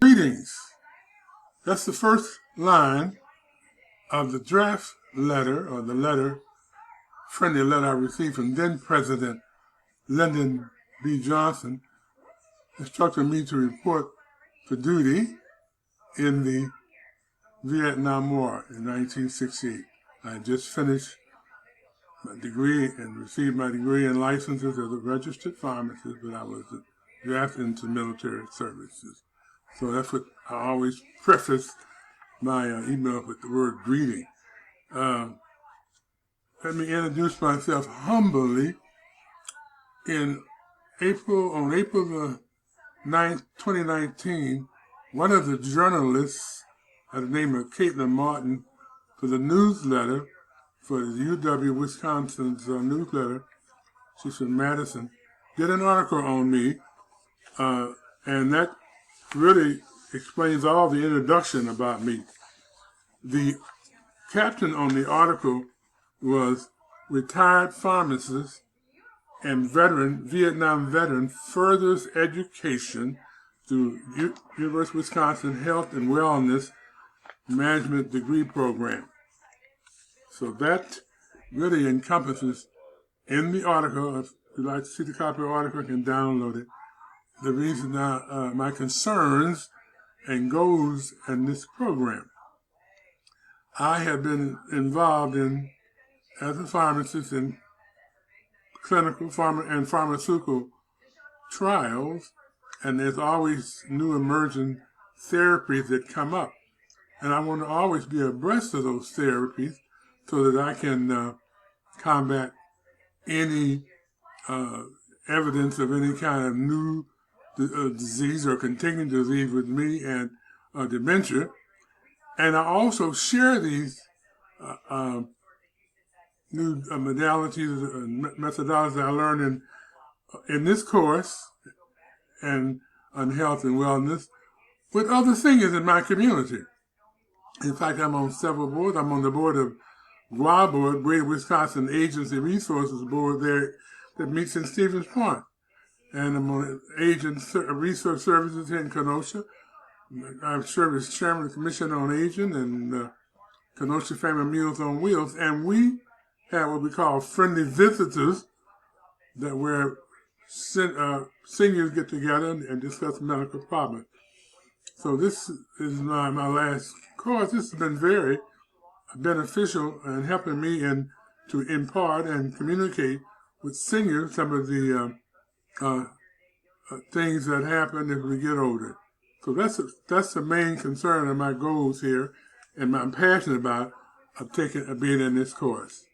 Greetings. That's the first line of the draft letter, or the letter, friendly letter I received from then President Lyndon B. Johnson, instructing me to report for duty in the Vietnam War in 1968. I had just finished my degree and received my degree and licenses as a registered pharmacist, but I was drafted into military services. So that's what I always preface my email with, the word greeting. Let me introduce myself humbly. On April the 9th, 2019, one of the journalists by the name of Caitlin Martin for the newsletter, for the UW Wisconsin's newsletter, she's from Madison, did an article on me, and that really explains all the introduction about me. The caption on the article was "Retired Pharmacist and Vietnam Veteran Furthers Education through University of Wisconsin Health and Wellness Management Degree Program." So that really encompasses in the article. If you'd like to see the copy of the article, you can download it. The reason my concerns and goals in this program. I have been involved as a pharmacist in clinical and pharmaceutical trials, and there's always new emerging therapies that come up. And I want to always be abreast of those therapies so that I can combat any evidence of any kind of new disease or continuing disease with me and dementia. And I also share these new modalities and methodologies I learned in this course and on health and wellness with other singers in my community. In fact, I'm on several boards. I'm on the board of GWA Board, Greater Wisconsin Agency Resources Board there that meets in Stevens Point. And I'm on Research Services here in Kenosha. I've served as chairman of the Commission on Aging and Kenosha Family Meals on Wheels. And we have what we call friendly visitors, that where seniors get together and discuss medical problems. So this is my last course. This has been very beneficial in helping me to impart and communicate with seniors some of the things that happen as we get older. So that's the main concern of my goals here, and I'm passionate about being in this course.